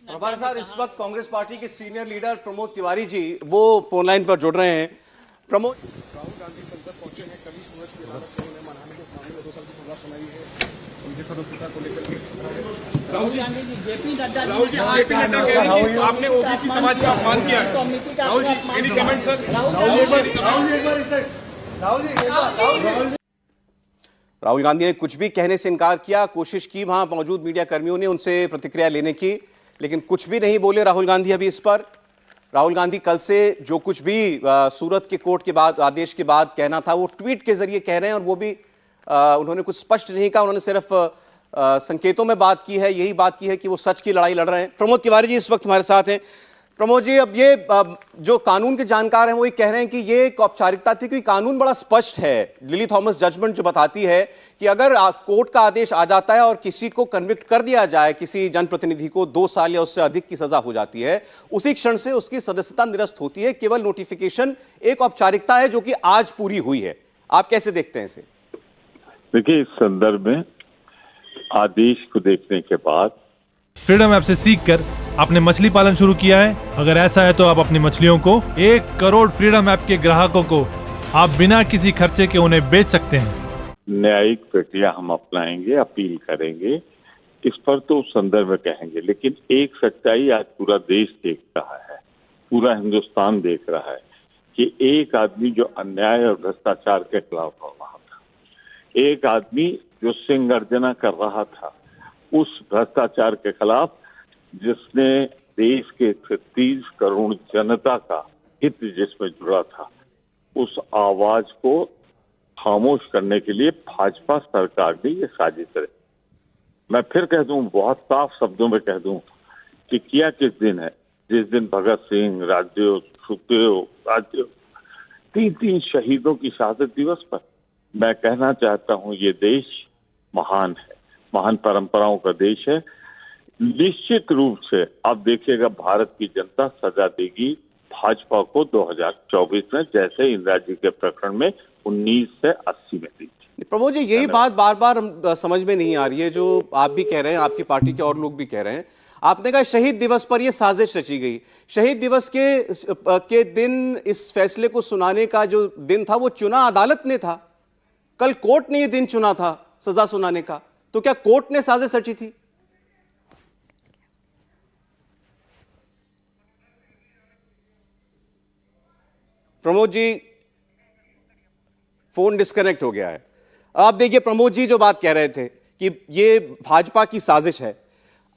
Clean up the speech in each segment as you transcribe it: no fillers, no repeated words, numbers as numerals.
हमारे साथ इस वक्त कांग्रेस पार्टी के सीनियर लीडर प्रमोद तिवारी जी वो फोन लाइन पर जुड़ रहे हैं। प्रमोद, राहुल गांधी संसद पहुंचे हैं। कल ही सूरज की अदालत से उन्हें मानहानि के मामले में 2 साल की सजा सुनाई है। उनके सदस्यता को लेकर के राहुल जी जेपी नड्डा कह रहे हैं कि आपने ओबीसी समाज का अपमान किया है। Rahul ji, any comment sir? Rahul Gandhi ने कुछ भी कहने से इनकार किया, कोशिश की वहां मौजूद मीडिया कर्मियों ने उनसे प्रतिक्रिया लेने की, लेकिन कुछ भी नहीं बोले राहुल गांधी अभी इस पर। राहुल गांधी कल से जो कुछ भी सूरत के कोर्ट के बाद आदेश के बाद कहना था वो ट्वीट के जरिए कह रहे हैं, और वो भी उन्होंने कुछ स्पष्ट नहीं कहा, उन्होंने सिर्फ संकेतों में बात की है, यही बात की है कि वो सच की लड़ाई लड़ रहे हैं। प्रमोद तिवारी जी इस वक्त हमारे साथ हैं। प्रमोद जी, अब ये जो कानून के जानकार हैं वो ये कह रहे हैं कि ये एक औपचारिकता थी, क्योंकि कानून बड़ा स्पष्ट है। लिली थॉमस जजमेंट जो बताती है कि अगर कोर्ट का आदेश आ जाता है और किसी को कन्विक्ट कर दिया जाए, किसी जनप्रतिनिधि को 2 साल या उससे अधिक की सजा हो जाती है, उसी क्षण से उसकी सदस्यता निरस्त होती है। केवल नोटिफिकेशन एक औपचारिकता है जो कि आज पूरी हुई है। आप कैसे देखते हैं इसे? देखिए, इस संदर्भ में आदेश को देखने के बाद फ्रीडम ऐप से सीखकर आपने मछली पालन शुरू किया है? अगर ऐसा है तो आप अपनी मछलियों को 1 करोड़ फ्रीडम ऐप के ग्राहकों को आप बिना किसी खर्चे के उन्हें बेच सकते हैं। न्यायिक प्रक्रिया हम अपनाएंगे, अपील करेंगे, इस पर तो उस संदर्भ में कहेंगे। लेकिन एक सच्चाई आज पूरा देश देख रहा है, पूरा हिंदुस्तान देख रहा है कि एक आदमी जो अन्याय और भ्रष्टाचार के खिलाफ लड़ रहा था, एक आदमी जो सिंह गर्जना कर रहा था उस भ्रष्टाचार के खिलाफ, जिसने देश के 30 करोड़ जनता का हित जिसमें जुड़ा था, उस आवाज को खामोश करने के लिए भाजपा सरकार ने ये साजिश रही। मैं फिर कह दूं, बहुत साफ शब्दों में कह दूं कि किया किस दिन है? जिस दिन भगत सिंह, राजदेव, सुखदेव, राजदेव 3 शहीदों की शहादत दिवस पर। मैं कहना चाहता हूं, ये देश महान है, महान परंपराओं का देश है। निश्चित रूप से आप देखिएगा, भारत की जनता सजा देगी भाजपा को 2024 में, जैसे इंदिरा जी के प्रकरण में 19 से 80 में दी। प्रमोद जी, यही बात बार बार समझ में नहीं आ रही है, जो आप भी कह रहे हैं, आपकी पार्टी के और लोग भी कह रहे हैं। आपने कहा शहीद दिवस पर यह साजिश रची गई। शहीद दिवस के दिन इस फैसले को सुनाने का जो दिन था वो चुना अदालत ने था। कल कोर्ट ने यह दिन चुना था सजा सुनाने का, तो क्या कोर्ट ने साजिश रची थी? प्रमोद जी, फोन डिस्कनेक्ट हो गया है। आप देखिए, प्रमोद जी जो बात कह रहे थे कि ये भाजपा की साजिश है।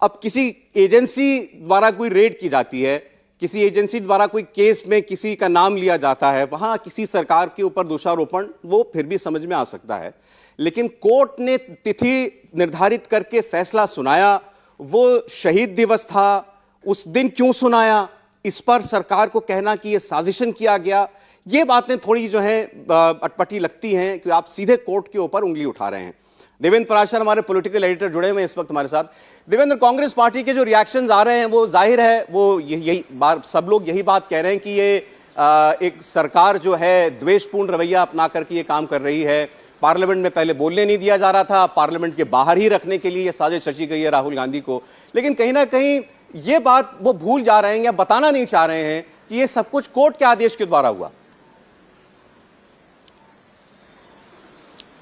अब किसी एजेंसी द्वारा कोई रेड की जाती है, किसी एजेंसी द्वारा कोई केस में किसी का नाम लिया जाता है, वहां किसी सरकार के ऊपर दोषारोपण, वो फिर भी समझ में आ सकता है। लेकिन कोर्ट ने तिथि निर्धारित करके फैसला सुनाया, वो शहीद दिवस था, उस दिन क्यों सुनाया, इस पर सरकार को कहना कि यह साजिशन किया गया, ये बातें थोड़ी जो है अटपटी लगती हैं कि आप सीधे कोर्ट के ऊपर उंगली उठा रहे हैं। देवेंद्र पराशर हमारे पॉलिटिकल एडिटर जुड़े हुए हैं इस वक्त हमारे साथ। देवेंद्र, कांग्रेस पार्टी के जो रिएक्शंस आ रहे हैं वो जाहिर है वो यही बार सब लोग यही बात कह रहे हैं कि ये एक सरकार जो है द्वेषपूर्ण रवैया अपना करके ये काम कर रही है। पार्लियामेंट में पहले बोलने नहीं दिया जा रहा था, पार्लियामेंट के बाहर ही रखने के लिए ये साजिश रची गई है राहुल गांधी को। लेकिन कहीं ना कहीं ये बात वो भूल जा रहे हैं या बताना नहीं चाह रहे हैं कि ये सब कुछ कोर्ट के आदेश के द्वारा हुआ।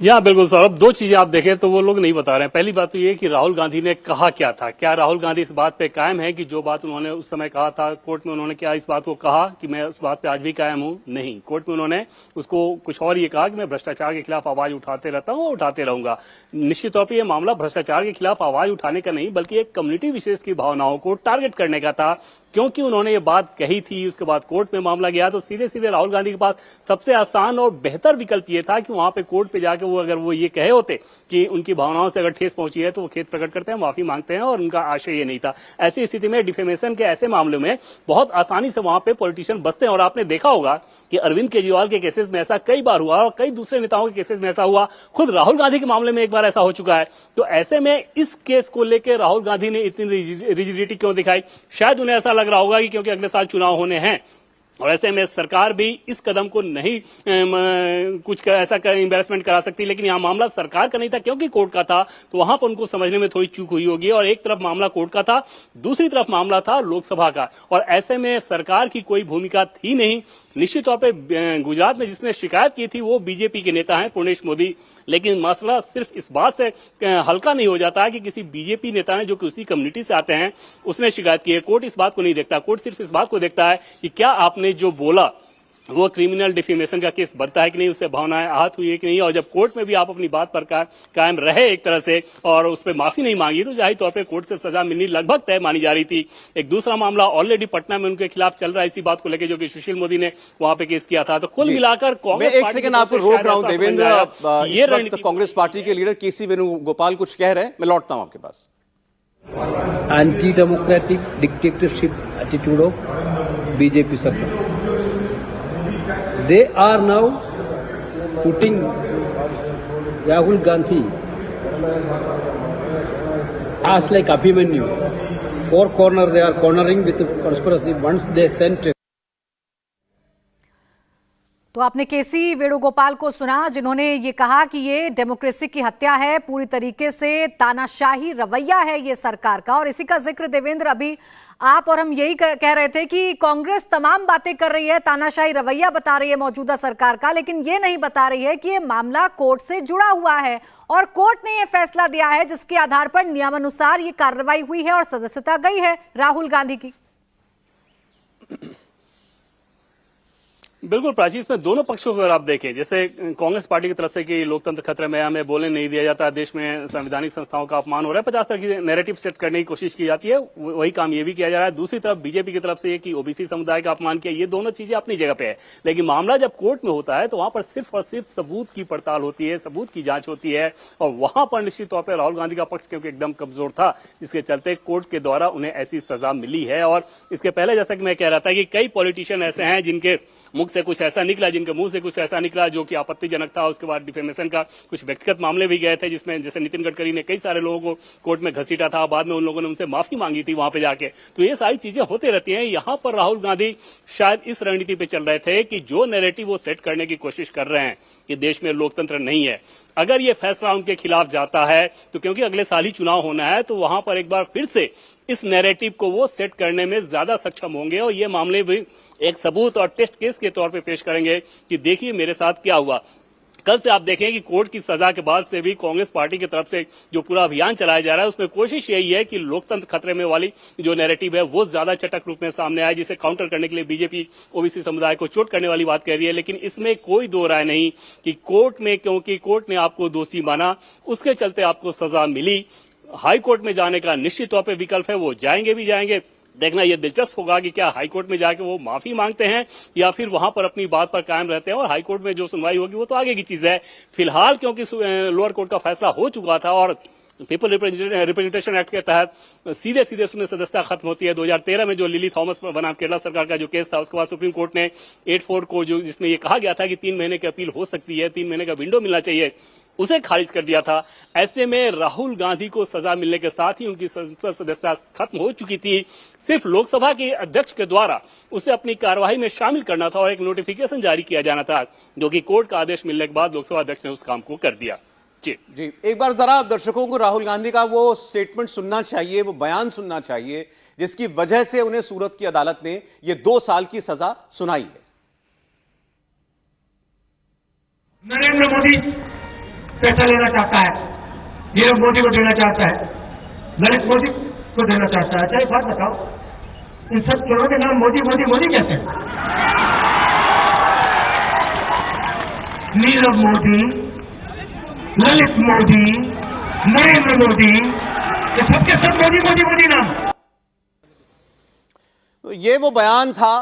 या बिल्कुल सर, अब 2 चीजें आप देखें तो वो लोग नहीं बता रहे हैं। पहली बात तो ये कि राहुल गांधी ने कहा क्या था। क्या राहुल गांधी इस बात पे कायम है कि जो बात उन्होंने उस समय कहा था कोर्ट में, उन्होंने क्या इस बात को कहा कि मैं उस बात पे आज भी कायम हूं? नहीं, कोर्ट में उन्होंने उसको कुछ और ये कहा कि मैं भ्रष्टाचार के खिलाफ आवाज उठाते रहता हूं और उठाते रहूंगा। निश्चित तौर पर यह मामला भ्रष्टाचार के खिलाफ आवाज उठाने का नहीं, बल्कि एक कम्युनिटी विशेष की भावनाओं को टारगेट करने का था। क्योंकि उन्होंने ये बात कही थी, उसके बाद कोर्ट में मामला गया, तो सीधे सीधे राहुल गांधी के पास सबसे आसान और बेहतर विकल्प ये था कि वहां पे कोर्ट पे जाके वो अगर वो ये कहे होते कि उनकी भावनाओं से अगर ठेस पहुंची है तो वो खेद प्रकट करते हैं, माफी मांगते हैं, और उनका आशय ये नहीं था। ऐसी स्थिति में डिफेमेशन के ऐसे मामलों में बहुत आसानी से वहां पे पॉलिटिशियन बचते हैं। और आपने देखा होगा कि अरविंद केजरीवाल के केसेस में ऐसा कई बार हुआ और कई दूसरे नेताओं के केसेस में ऐसा हुआ, खुद राहुल गांधी के मामले में एक बार ऐसा हो चुका है। तो ऐसे में इस केस को लेकर राहुल गांधी ने इतनी रिजिडिटी क्यों दिखाई? शायद उन्हें ऐसा लग रहा होगा कि क्योंकि अगले साल चुनाव होने हैं और ऐसे में सरकार भी इस कदम को नहीं कुछ ऐसा इम्बेरसमेंट करा सकती, लेकिन यहाँ मामला सरकार का नहीं था क्योंकि कोर्ट का था, तो वहां पर उनको समझने में थोड़ी चूक हुई होगी। और एक तरफ मामला कोर्ट का था, दूसरी तरफ मामला था लोकसभा का, और ऐसे में सरकार की कोई भूमिका थी नहीं। निश्चित तौर पर गुजरात में जिसने शिकायत की थी वो बीजेपी के नेता हैं पूर्णेश मोदी, लेकिन मसला सिर्फ इस बात से हल्का नहीं हो जाता है कि किसी बीजेपी नेता ने, जो कि उसी कम्युनिटी से आते हैं, उसने शिकायत की है। कोर्ट इस बात को नहीं देखता, कोर्ट सिर्फ इस बात को देखता है कि क्या आपने जो बोला वो क्रिमिनल डिफेमेशन का केस बनता है कि नहीं, उससे भावनाएं आहत हुई है कि नहीं। और जब कोर्ट में भी आप अपनी बात पर कायम रहे एक तरह से और उस पर माफी नहीं मांगी, तो जाहिर तौर पे कोर्ट से सजा मिलनी लगभग तय मानी जा रही थी। एक दूसरा मामला ऑलरेडी पटना में उनके खिलाफ चल रहा है इसी बात को लेकर, जो कि सुशील मोदी ने वहां पे केस किया था। तो कुल मिलाकर कांग्रेस, एक सेकंड आपको रोक रहा हूं देवेंद्र, इस वक्त कांग्रेस पार्टी के लीडर केसी वेणुगोपाल कुछ कह रहे हैं, मैं लौटता हूं आपके पास। Anti democratic dictatorship attitude of BJP सरकार, they are now putting Rahul Gandhi as like Abhimanyu. Four corner they are cornering with conspiracy. Once they sent तो आपने केसी वेणुगोपाल को सुना, जिन्होंने ये कहा कि ये डेमोक्रेसी की हत्या है, पूरी तरीके से तानाशाही रवैया है ये सरकार का। और इसी का जिक्र देवेंद्र अभी आप और हम यही कह रहे थे कि कांग्रेस तमाम बातें कर रही है, तानाशाही रवैया बता रही है मौजूदा सरकार का, लेकिन ये नहीं बता रही है कि ये मामला कोर्ट से जुड़ा हुआ है और कोर्ट ने ये फैसला दिया है जिसके आधार पर नियमानुसार ये कार्रवाई हुई है और सदस्यता गई है राहुल गांधी की। बिल्कुल प्राची, इसमें दोनों पक्षों को अगर आप देखें, जैसे कांग्रेस पार्टी की तरफ से कि लोकतंत्र खतरे में, हमें बोलने नहीं दिया जाता, देश में संवैधानिक संस्थाओं का अपमान हो रहा है, 50 तरह की नैरेटिव सेट करने की कोशिश की जाती है, वही काम ये भी किया जा रहा है। दूसरी तरफ बीजेपी की तरफ से ये कि ओबीसी समुदाय का अपमान किया, ये दोनों चीजें अपनी जगह पे है। लेकिन मामला जब कोर्ट में होता है तो वहां पर सिर्फ और सिर्फ सबूत की पड़ताल होती है, सबूत की जांच होती है, और वहां पर निश्चित तौर पर राहुल गांधी का पक्ष क्योंकि एकदम कमजोर था, जिसके चलते कोर्ट के द्वारा उन्हें ऐसी सजा मिली है। और इसके पहले जैसा कि मैं कह रहा था कि कई पॉलिटिशियन ऐसे हैं जिनके मुख से कुछ ऐसा निकला, जिनके मुंह से कुछ ऐसा निकला जो कि आपत्तिजनक था। उसके बाद डिफेमेशन का कुछ व्यक्तिगत मामले भी गए थे, जिसमें जैसे नितिन गडकरी ने कई सारे लोगों को कोर्ट में घसीटा था, बाद में उन लोगों ने उनसे माफी मांगी थी वहां पे जाके। तो ये सारी चीजें होती रहती हैं। यहां पर राहुल गांधी शायद इस रणनीति पे चल रहे थे कि जो नैरेटिव वो सेट करने की कोशिश कर रहे हैं कि देश में लोकतंत्र नहीं है, अगर ये फैसला उनके खिलाफ जाता है तो क्योंकि अगले साल ही चुनाव होना है, तो वहां पर एक बार फिर से इस नैरेटिव को वो सेट करने में ज्यादा सक्षम होंगे और ये मामले भी एक सबूत और टेस्ट केस के तौर पे पेश करेंगे कि देखिए मेरे साथ क्या हुआ। कल से आप देखें कि कोर्ट की सजा के बाद से भी कांग्रेस पार्टी की तरफ से जो पूरा अभियान चलाया जा रहा है, उसमें कोशिश यही है कि लोकतंत्र खतरे में वाली जो नैरेटिव है वो ज्यादा चटक रूप में सामने आए, जिसे काउंटर करने के लिए बीजेपी ओबीसी समुदाय को चोट करने वाली बात कह रही है। लेकिन इसमें कोई दो राय नहीं कि कोर्ट में, क्योंकि कोर्ट ने आपको दोषी माना, उसके चलते आपको सजा मिली। हाई कोर्ट में जाने का निश्चित तौर पर विकल्प है, वो जाएंगे भी जाएंगे। देखना यह दिलचस्प होगा कि क्या हाईकोर्ट में जाके वो माफी मांगते हैं या फिर वहां पर अपनी बात पर कायम रहते हैं, और हाईकोर्ट में जो सुनवाई होगी वो तो आगे की चीज है। फिलहाल क्योंकि लोअर कोर्ट का फैसला हो चुका था और पीपल रिप्रेजेंटेशन एक्ट के तहत सीधे सीधे उसमें सदस्यता खत्म होती है। 2013 में जो लिली थॉमस बनाम केरला सरकार का जो केस था, उसके बाद सुप्रीम कोर्ट ने 8-4 को जो जिसमें ये कहा गया था कि 3 महीने की अपील हो सकती है, 3 महीने का विंडो मिलना चाहिए, उसे खारिज कर दिया था। ऐसे में राहुल गांधी को सजा मिलने के साथ ही उनकी संसद सदस्यता खत्म हो चुकी थी। सिर्फ लोकसभा के अध्यक्ष के द्वारा उसे अपनी कार्यवाही में शामिल करना था और एक नोटिफिकेशन जारी किया जाना था, जो कि कोर्ट का आदेश मिलने के बाद लोकसभा अध्यक्ष ने उस काम को कर दिया। जी, एक बार जरा दर्शकों को राहुल गांधी का वो स्टेटमेंट सुनना चाहिए, वो बयान सुनना चाहिए, जिसकी वजह से उन्हें सूरत की अदालत ने ये 2 साल की सजा सुनाई है। नरेंद्र मोदी पैसा लेना चाहता है, नीरव मोदी को देना चाहता है, ललित मोदी को देना चाहता है। अच्छा एक बात बताओ, इन सब चोरों के नाम मोदी मोदी मोदी कैसे हैं? नीरव मोदी, ललित मोदी, नरेंद्र मोदी, ये सबके सब मोदी मोदी मोदी नाम। तो ये वो बयान था।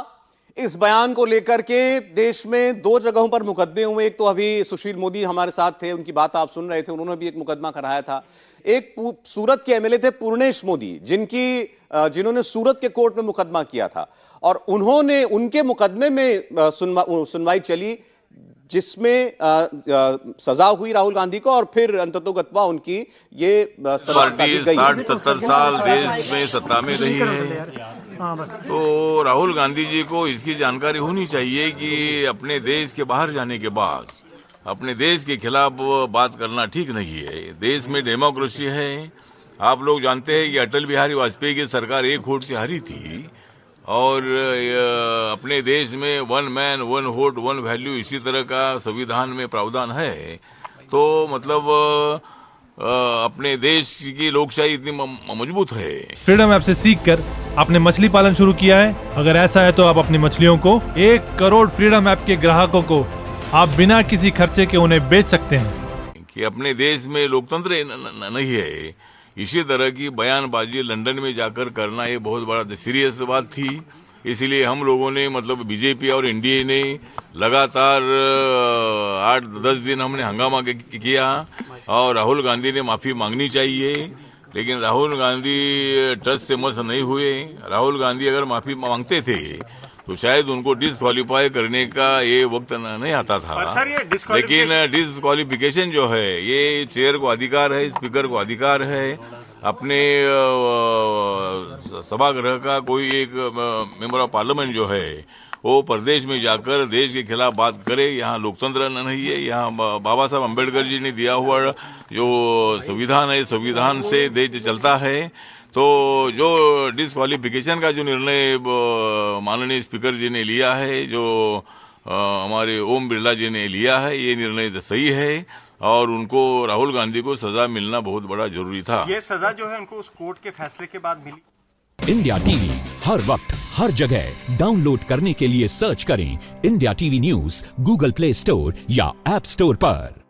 इस बयान को लेकर के देश में 2 जगहों पर मुकदमे हुए। एक तो अभी सुशील मोदी हमारे साथ थे, उनकी बात आप सुन रहे थे, उन्होंने भी एक मुकदमा कराया था। एक सूरत के एमएलए थे पूर्णेश मोदी, जिन्होंने सूरत के कोर्ट में मुकदमा किया था और उनके मुकदमे में सुनवाई चली। जिसमें सजा हुई राहुल गांधी को और फिर अंततोगत्वा उनकी ये सजा पार्टी काटी गई। 60-70 साल देश में सत्ता में रही है, तो राहुल गांधी जी को इसकी जानकारी होनी चाहिए कि अपने देश के बाहर जाने के बाद अपने देश के खिलाफ बात करना ठीक नहीं है। देश में डेमोक्रेसी है। आप लोग जानते हैं कि अटल बिहारी वाजपेयी की सरकार एक वोट से हारी थी और अपने देश में 1 मैन 1 वोट 1 वैल्यू इसी तरह का संविधान में प्रावधान है। तो मतलब अपने देश की लोकशाही इतनी मजबूत है। फ्रीडम ऐप से सीखकर आपने मछली पालन शुरू किया है? अगर ऐसा है तो आप अपनी मछलियों को 1 करोड़ फ्रीडम ऐप के ग्राहकों को आप बिना किसी खर्चे के उन्हें बेच सकते हैं कि अपने देश में लोकतंत्र नहीं है। इसी तरह की बयानबाजी लंदन में जाकर करना ये बहुत बड़ा सीरियस बात थी। इसलिए हम लोगों ने मतलब बीजेपी और एनडीए ने लगातार 8-10 दिन हमने हंगामा किया और राहुल गांधी ने माफी मांगनी चाहिए, लेकिन राहुल गांधी टच से मस नहीं हुए। राहुल गांधी अगर माफी मांगते थे तो शायद उनको डिस्क्वालीफाई करने का ये वक्त नहीं आता था। लेकिन डिस्क्वालिफिकेशन जो है ये चेयर को अधिकार है, स्पीकर को अधिकार है। अपने सभागृह का कोई एक मेंबर ऑफ पार्लियामेंट जो है वो प्रदेश में जाकर देश के खिलाफ बात करे। यहाँ लोकतंत्र नहीं है। यहाँ बाबा साहब अम्बेडकर जी ने दिया हुआ जो संविधान है, संविधान से देश चलता है। तो जो डिस्क्वालिफिकेशन का जो निर्णय माननीय स्पीकर जी ने लिया है, जो हमारे ओम बिरला जी ने लिया है, ये निर्णय सही है और उनको राहुल गांधी को सजा मिलना बहुत बड़ा जरूरी था। ये सजा जो है उनको उस कोर्ट के फैसले के बाद मिली। इंडिया टीवी हर वक्त हर जगह डाउनलोड करने के लिए सर्च करें India TV news Google play store या ऐप स्टोर पर।